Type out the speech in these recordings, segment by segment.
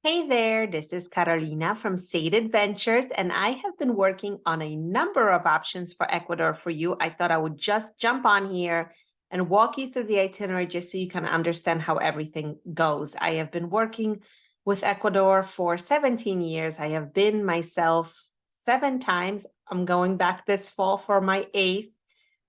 Hey there, this is Carolina from Sade Adventures, and I have been working on a number of options for Ecuador for you. I thought I would just jump on here and walk you through the itinerary just so you can understand how everything goes. I have been working with Ecuador for 17 years. I have been myself 7 times. I'm going back this fall for my eighth.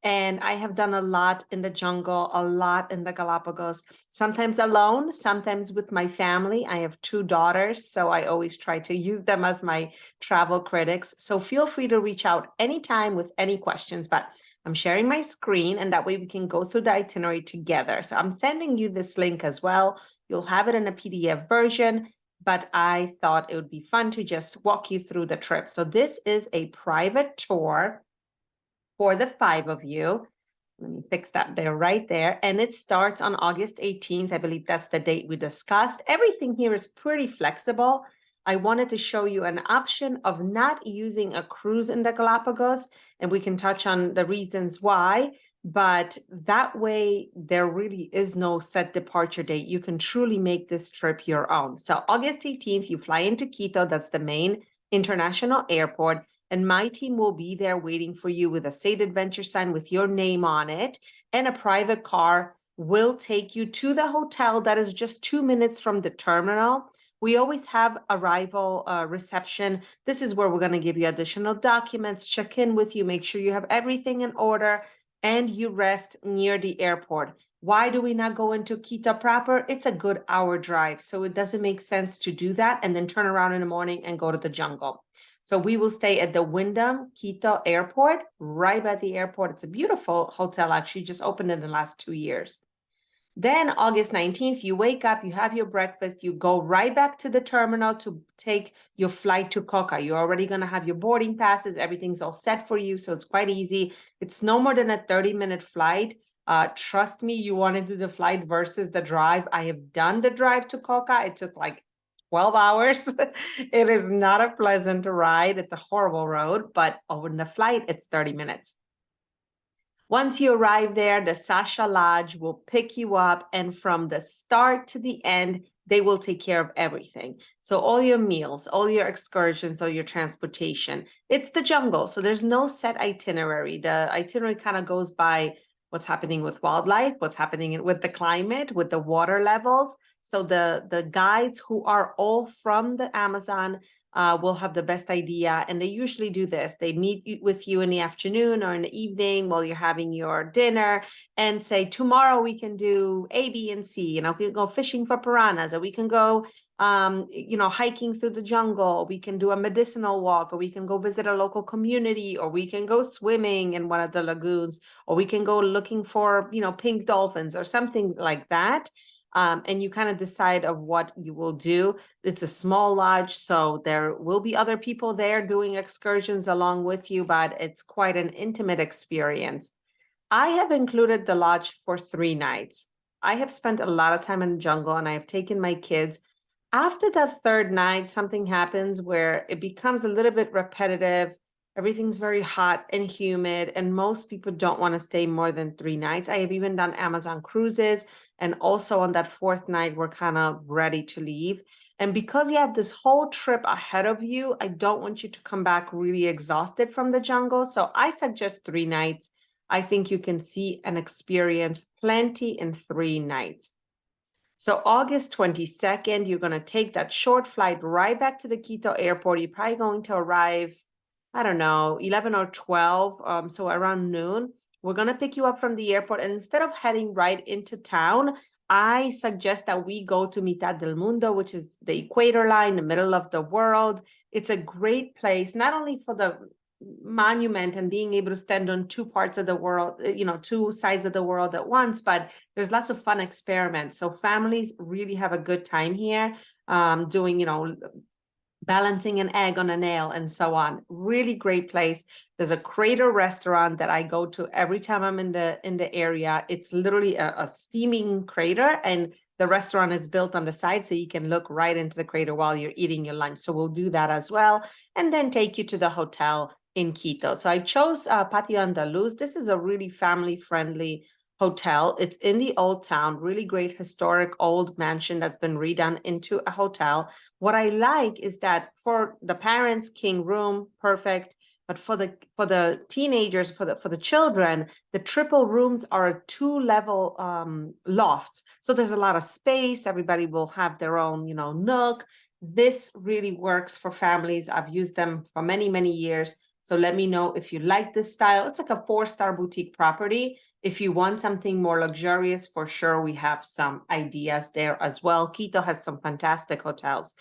And I have done a lot in the jungle, a lot in the Galapagos, sometimes alone, sometimes with my family. I have 2 daughters, so I always try to use them as my travel critics. So feel free to reach out anytime with any questions, but I'm sharing my screen and that way we can go through the itinerary together. So I'm sending you this link as well. You'll have it in a PDF version, but I thought it would be fun to just walk you through the trip. So this is a private tour for the 5 of you. Let me fix that there, right there. And it starts on August 18th. I believe that's the date we discussed. Everything here is pretty flexible. I wanted to show you an option of not using a cruise in the Galapagos, and we can touch on the reasons why. But that way, there really is no set departure date. You can truly make this trip your own. So August 18th, you fly into Quito. That's the main international airport. And my team will be there waiting for you with a State Adventure sign with your name on it. And a private car will take you to the hotel that is just 2 minutes from the terminal. We always have arrival reception. This is where we're going to give you additional documents, check in with you, make sure you have everything in order, and you rest near the airport. Why do we not go into Quito proper? It's a good hour drive, so it doesn't make sense to do that and then turn around in the morning and go to the jungle. So we will stay at the Wyndham Quito Airport, right by the airport. It's a beautiful hotel, actually, just opened in the last 2 years. Then August 19th, you wake up, you have your breakfast, you go right back to the terminal to take your flight to Coca. You're already going to have your boarding passes. Everything's all set for you, so it's quite easy. It's no more than a 30-minute flight. Trust me, you want to do the flight versus the drive. I have done the drive to Coca. It took like 12 hours. It is not a pleasant ride. It's a horrible road, but on the flight, it's 30 minutes. Once you arrive there, the Sasha Lodge will pick you up, and from the start to the end, they will take care of everything. So all your meals, all your excursions, all your transportation. It's the jungle, so there's no set itinerary. The itinerary kind of goes by what's happening with wildlife, what's happening with the climate, with the water levels. So the guides who are all from the Amazon will have the best idea. And they usually do this. They meet with you in the afternoon or in the evening while you're having your dinner and say, tomorrow we can do A, B, and C. You know, we can go fishing for piranhas, or we can go, hiking through the jungle. We can do a medicinal walk, or we can go visit a local community, or we can go swimming in one of the lagoons, or we can go looking for, pink dolphins or something like that. And you kind of decide of what you will do. It's a small lodge, so there will be other people there doing excursions along with you, but it's quite an intimate experience. I have included the lodge for 3 nights. I have spent a lot of time in the jungle, and I have taken my kids. After that third night, something happens where it becomes a little bit repetitive. Everything's very hot and humid, and most people don't want to stay more than 3 nights. I have even done Amazon cruises, and also on that fourth night, we're kind of ready to leave. And because you have this whole trip ahead of you, I don't want you to come back really exhausted from the jungle. So I suggest 3 nights. I think you can see and experience plenty in 3 nights. So August 22nd, you're going to take that short flight right back to the Quito airport. You're probably going to arrive, I don't know, 11 or 12, so around noon. We're going to pick you up from the airport, and instead of heading right into town, I suggest that we go to Mitad del Mundo, which is the equator line, the middle of the world. It's a great place, not only for the monument and being able to stand on two parts of the world, two sides of the world at once, but there's lots of fun experiments. So families really have a good time here, doing, balancing an egg on a nail and so on. Really great place. There's a crater restaurant that I go to every time I'm in the area. It's literally a steaming crater, and the restaurant is built on the side so you can look right into the crater while you're eating your lunch. So we'll do that as well, and then take you to the hotel in Quito. So I chose Patio Andaluz. This is a really family-friendly hotel. It's in the old town, really great historic old mansion that's been redone into a hotel. What I like is that for the parents, king room, perfect. But for the teenagers, for the children, the triple rooms are 2-level lofts. So there's a lot of space. Everybody will have their own, nook. This really works for families. I've used them for many, many years. So let me know if you like this style. It's like a 4-star boutique property. If you want something more luxurious, for sure, we have some ideas there as well. Quito has some fantastic hotels.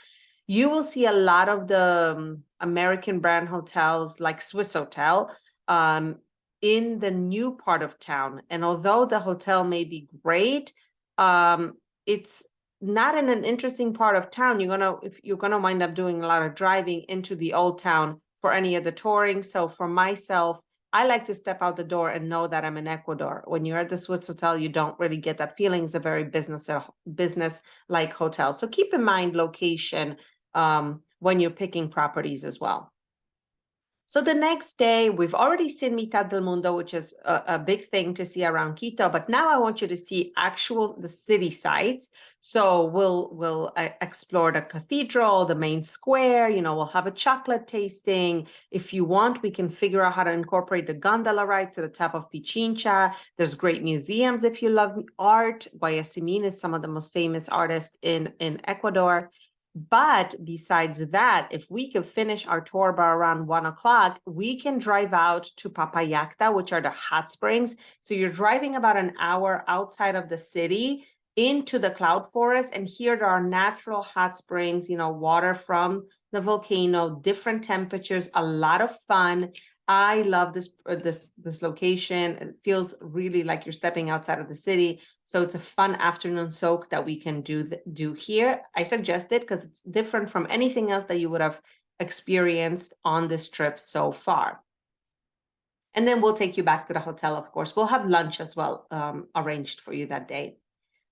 You will see a lot of the American brand hotels like Swiss Hotel in the new part of town. And although the hotel may be great, it's not in an interesting part of town. If you're gonna wind up doing a lot of driving into the old town for any of the touring. So for myself, I like to step out the door and know that I'm in Ecuador. When you're at the Swiss Hotel, you don't really get that feeling. It's a very business-like hotel. So keep in mind location when you're picking properties as well. So the next day, we've already seen Mitad del Mundo, which is a big thing to see around Quito. But now I want you to see the city sites. So we'll explore the cathedral, the main square. We'll have a chocolate tasting. If you want, we can figure out how to incorporate the gondola ride to the top of Pichincha. There's great museums if you love art. Guayasamín is some of the most famous artists in Ecuador. But besides that, if we could finish our tour by around 1 o'clock, we can drive out to Papayacta, which are the hot springs. So you're driving about an hour outside of the city into the cloud forest. And here there are natural hot springs, water from the volcano, different temperatures, a lot of fun. I love this location. It feels really like you're stepping outside of the city. So it's a fun afternoon soak that we can do here. I suggest it because it's different from anything else that you would have experienced on this trip so far. And then we'll take you back to the hotel, of course. We'll have lunch as well arranged for you that day.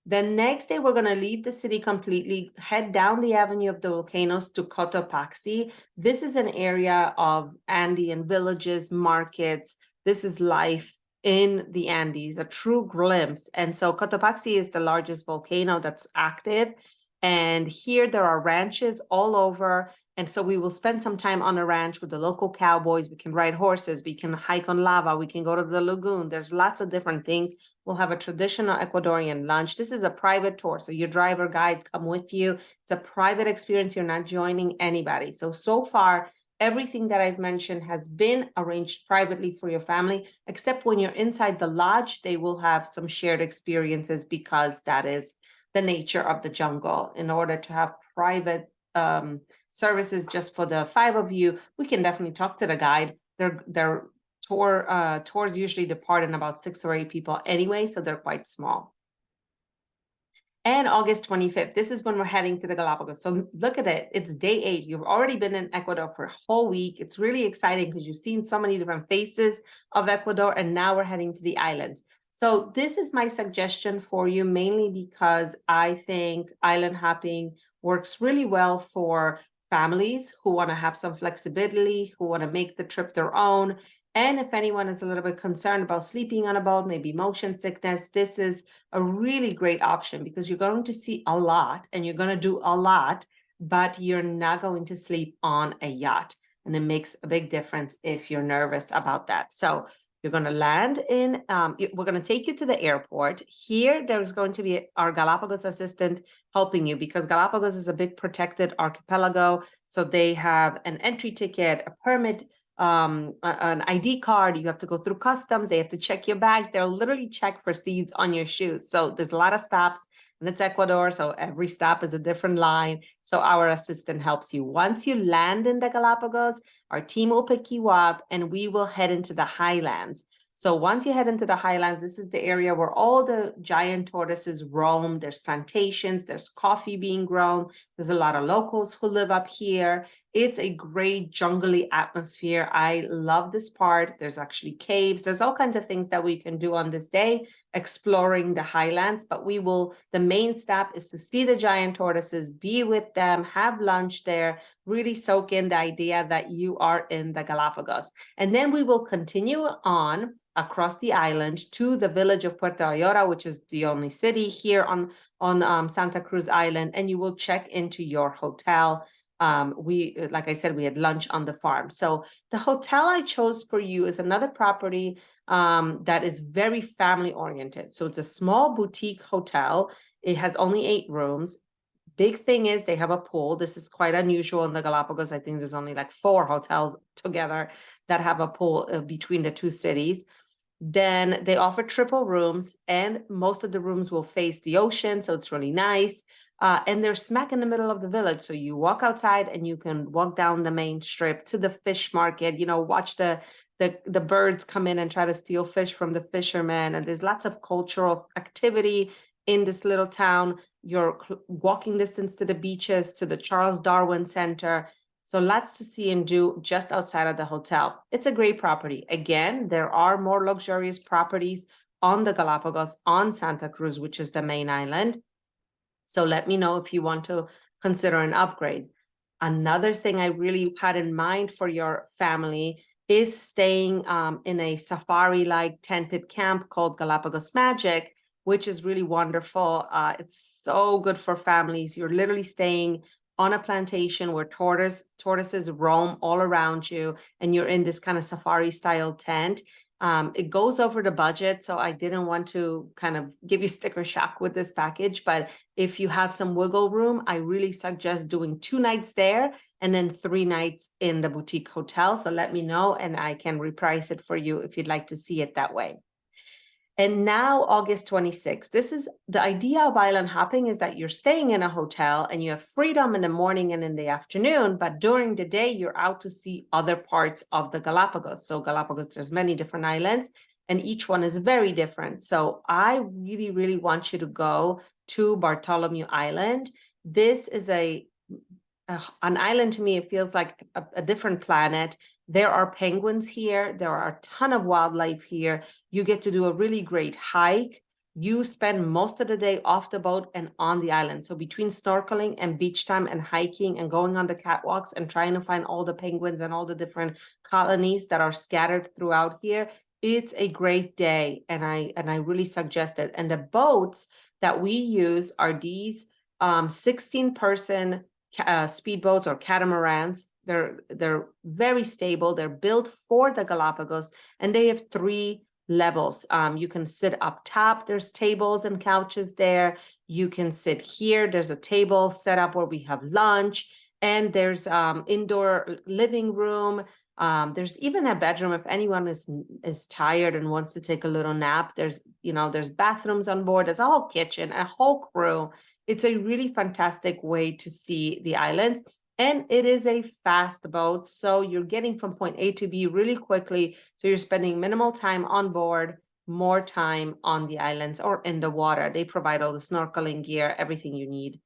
The next day, we're going to leave the city completely, head down the Avenue of the Volcanoes to Cotopaxi. This is an area of Andean villages, markets. This is life in the Andes, a true glimpse. And so Cotopaxi is the largest volcano that's active. And here there are ranches all over. And so we will spend some time on a ranch with the local cowboys. We can ride horses. We can hike on lava. We can go to the lagoon. There's lots of different things. We'll have a traditional Ecuadorian lunch. This is a private tour. So your driver guide come with you. It's a private experience. You're not joining anybody. So far, everything that I've mentioned has been arranged privately for your family, except when you're inside the lodge, they will have some shared experiences because that is the nature of the jungle. In order to have private services just for the 5 of you, we can definitely talk to the guide. Their tours usually depart in about 6 or 8 people anyway, so they're quite small. And August 25th, this is when we're heading to the Galapagos. So look at it, it's day 8. You've already been in Ecuador for a whole week. It's really exciting because you've seen so many different faces of Ecuador, and now we're heading to the islands. So this is my suggestion for you, mainly because I think island hopping works really well for families who want to have some flexibility, who want to make the trip their own. And if anyone is a little bit concerned about sleeping on a boat, maybe motion sickness, this is a really great option because you're going to see a lot and you're going to do a lot, but you're not going to sleep on a yacht. And it makes a big difference if you're nervous about that. So you're going to land in, we're going to take you to the airport. Here, there's going to be our Galapagos assistant helping you because Galapagos is a big protected archipelago. So they have an entry ticket, a permit, an ID card. You have to go through customs. They have to check your bags. They'll literally check for seeds on your shoes. So there's a lot of stops, and it's Ecuador. So every stop is a different line. So our assistant helps you. Once you land in the Galapagos, our team will pick you up and we will head into the highlands. So once you head into the highlands, this is the area where all the giant tortoises roam. There's plantations, there's coffee being grown. There's a lot of locals who live up here. It's a great jungly atmosphere. I love this part. There's actually caves. There's all kinds of things that we can do on this day, exploring the highlands, but the main stop is to see the giant tortoises, be with them, have lunch there, really soak in the idea that you are in the Galapagos. And then we will continue on across the island to the village of Puerto Ayora, which is the only city here on Santa Cruz Island, and you will check into your hotel. Like I said, we had lunch on the farm. So the hotel I chose for you is another property that is very family oriented. So it's a small boutique hotel. It has only 8 rooms. Big thing is they have a pool. This is quite unusual in the Galapagos. I think there's only like 4 hotels together that have a pool between the 2 cities. Then they offer triple rooms, and most of the rooms will face the ocean, so it's really nice. And they're smack in the middle of the village, so you walk outside and you can walk down the main strip to the fish market. Watch the birds come in and try to steal fish from the fishermen. And there's lots of cultural activity in this little town. You're walking distance to the beaches, to the Charles Darwin Center. So lots to see and do just outside of the hotel. It's a great property. Again, there are more luxurious properties on the Galapagos, on Santa Cruz, which is the main island. So let me know if you want to consider an upgrade. Another thing I really had in mind for your family is staying in a safari-like tented camp called Galapagos Magic, which is really wonderful. It's so good for families. You're literally staying on a plantation where tortoises roam all around you, and you're in this kind of safari style tent. It goes over the budget, so I didn't want to kind of give you sticker shock with this package, but if you have some wiggle room, I really suggest doing 2 nights there and then 3 nights in the boutique hotel. So let me know and I can reprice it for you if you'd like to see it that way. And now August 26th, this is the idea of island hopping, is that you're staying in a hotel and you have freedom in the morning and in the afternoon, but during the day, you're out to see other parts of the Galapagos. So Galapagos, there's many different islands and each one is very different. So I really, really want you to go to Bartholomew Island. This is an island. To me, it feels like a different planet. There are penguins here. There are a ton of wildlife here. You get to do a really great hike. You spend most of the day off the boat and on the island. So between snorkeling and beach time and hiking and going on the catwalks and trying to find all the penguins and all the different colonies that are scattered throughout here, it's a great day. And I really suggest it. And the boats that we use are these 16-person speedboats or catamarans. They're very stable. They're built for the Galapagos, and they have 3 levels. You can sit up top. There's tables and couches there. You can sit here. There's a table set up where we have lunch, and there's indoor living room. There's even a bedroom if anyone is tired and wants to take a little nap. There's bathrooms on board. There's a whole kitchen, a whole crew. It's a really fantastic way to see the islands. And it is a fast boat, so you're getting from point A to B really quickly. So you're spending minimal time on board, more time on the islands or in the water. They provide all the snorkeling gear, everything you need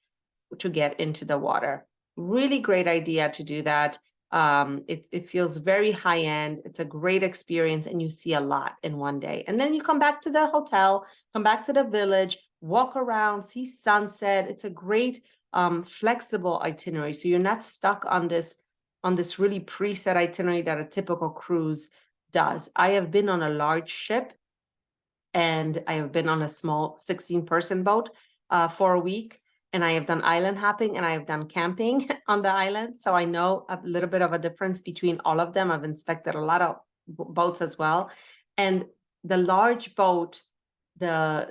to get into the water. Really great idea to do that. It feels very high end. It's a great experience, and you see a lot in one day. And then you come back to the hotel, come back to the village, walk around, see sunset. It's a great flexible itinerary, so you're not stuck on this really preset itinerary that a typical cruise does. I have been on a large ship, and I have been on a small 16-person boat for a week, and I have done island hopping and I have done camping on the island, so I know a little bit of a difference between all of them. I've inspected a lot of boats as well, and the large boat,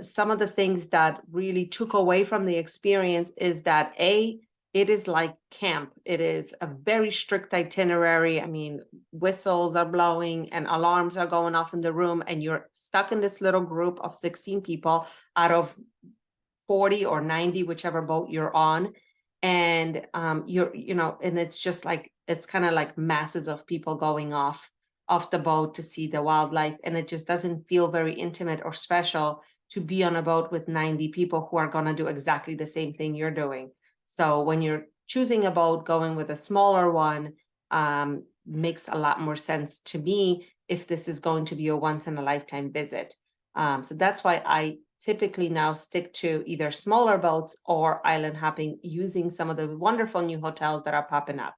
some of the things that really took away from the experience is that it is like camp. It is a very strict itinerary. I mean, whistles are blowing and alarms are going off in the room, and you're stuck in this little group of 16 people out of 40 or 90, whichever boat you're on. And and it's just like, it's kind of like masses of people going off the boat to see the wildlife, and it just doesn't feel very intimate or special to be on a boat with 90 people who are going to do exactly the same thing you're doing. So when you're choosing a boat, going with a smaller one makes a lot more sense to me if this is going to be a once in a lifetime visit. So that's why I typically now stick to either smaller boats or island hopping, using some of the wonderful new hotels that are popping up.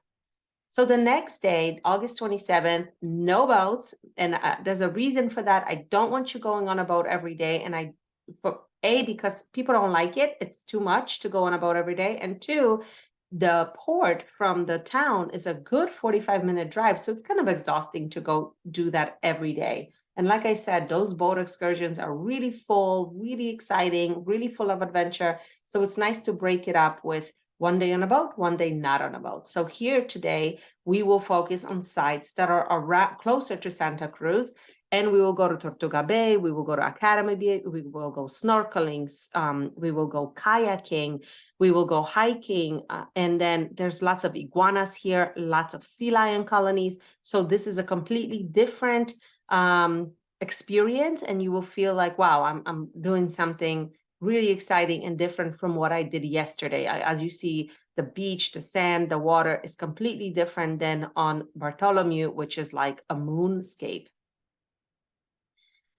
So the next day, August 27th, no boats. And there's a reason for that. I don't want you going on a boat every day. And because people don't like it. It's too much to go on a boat every day. And two, the port from the town is a good 45-minute drive. So it's kind of exhausting to go do that every day. And like I said, those boat excursions are really full, really exciting, really full of adventure. So it's nice to break it up with one day on a boat, one day not on a boat. So here today, we will focus on sites that are around, closer to Santa Cruz. And we will go to Tortuga Bay, we will go to Academy Bay, we will go snorkeling, we will go kayaking, we will go hiking, and then there's lots of iguanas here, lots of sea lion colonies. So this is a completely different experience, and you will feel like, wow, I'm doing something really exciting and different from what I did yesterday. As you see, the beach, the sand, the water is completely different than on Bartholomew, which is like a moonscape.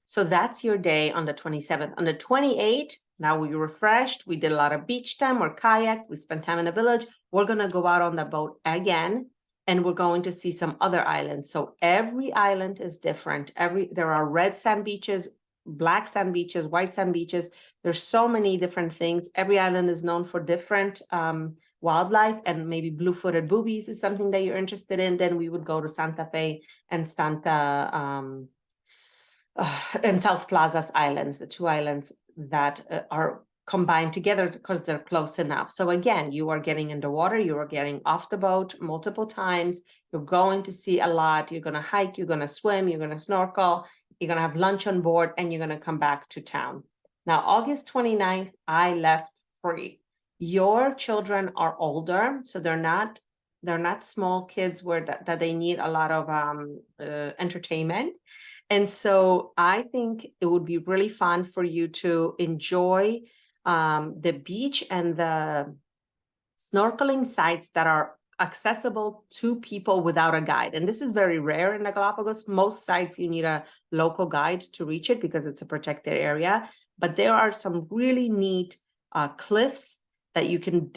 So that's your day on the 27th. On the 28th, now we refreshed. We did a lot of beach time or kayak. We spent time in the village. We're going to go out on the boat again, and we're going to see some other islands. So every island is different. There are red sand beaches, black sand beaches, white sand beaches. There's so many different things. Every island is known for different wildlife, and maybe blue-footed boobies is something that you're interested in. Then we would go to Santa Fe and and South Plaza's islands, the two islands that are combined together because they're close enough. So again, you are getting in the water, you are getting off the boat multiple times, you're going to see a lot, you're going to hike, you're going to swim, you're going to snorkel, you're going to have lunch on board, and you're going to come back to town. Now, August 29th, I left free. Your children are older, so they're not small kids that they need a lot of entertainment. And so I think it would be really fun for you to enjoy the beach and the snorkeling sites that are accessible to people without a guide. And this is very rare in the Galapagos. Most sites you need a local guide to reach it because it's a protected area. But there are some really neat cliffs that you can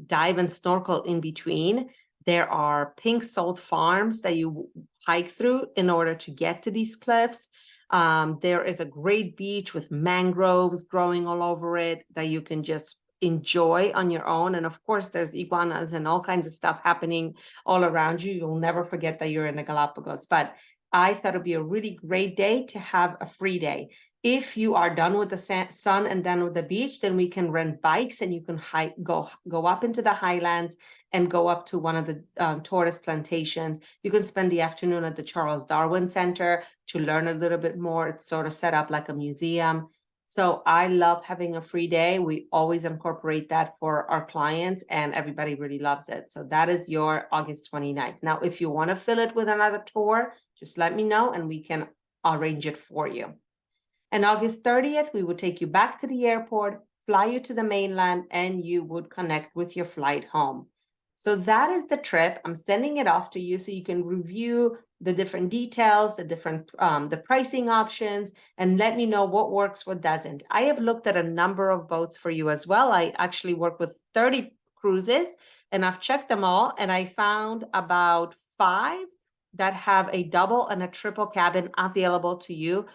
dive and snorkel in between. There are pink salt farms that you hike through in order to get to these cliffs. There is a great beach with mangroves growing all over it that you can just enjoy on your own. And of course, there's iguanas and all kinds of stuff happening all around you. You'll never forget that you're in the Galapagos. But I thought it'd be a really great day to have a free day. If you are done with the sun and done with the beach, then we can rent bikes and you can go up into the highlands and go up to one of the tourist plantations. You can spend the afternoon at the Charles Darwin Center to learn a little bit more. It's sort of set up like a museum. So I love having a free day. We always incorporate that for our clients, and everybody really loves it. So that is your August 29th. Now, if you want to fill it with another tour, just let me know and we can arrange it for you. And August 30th, we would take you back to the airport, fly you to the mainland, and you would connect with your flight home. So that is the trip. I'm sending it off to you so you can review the different details, the pricing options, and let me know what works, what doesn't. I have looked at a number of boats for you as well. I actually work with 30 cruises, and I've checked them all, and I found about 5 that have a double and a triple cabin available to you.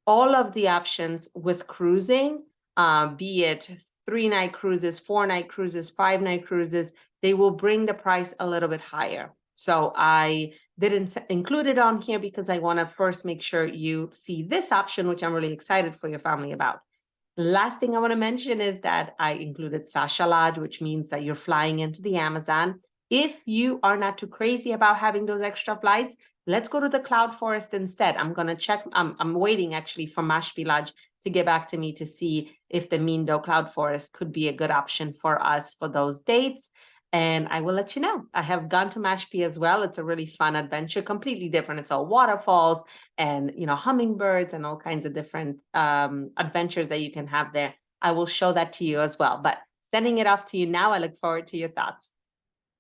All of the options with cruising, be it 3-night cruises, 4-night cruises, 5-night cruises, they will bring the price a little bit higher. So I didn't include it on here because I want to first make sure you see this option, which I'm really excited for your family about. Last thing I want to mention is that I included Sasha Lodge, which means that you're flying into the Amazon. If you are not too crazy about having those extra flights, let's go to the Cloud Forest instead. I'm going to check. I'm waiting actually for Mashpee Lodge to get back to me to see if the Mindo Cloud Forest could be a good option for us for those dates. And I will let you know. I have gone to Mashpee as well. It's a really fun adventure, completely different. It's all waterfalls and, hummingbirds and all kinds of different adventures that you can have there. I will show that to you as well. But sending it off to you now. I look forward to your thoughts.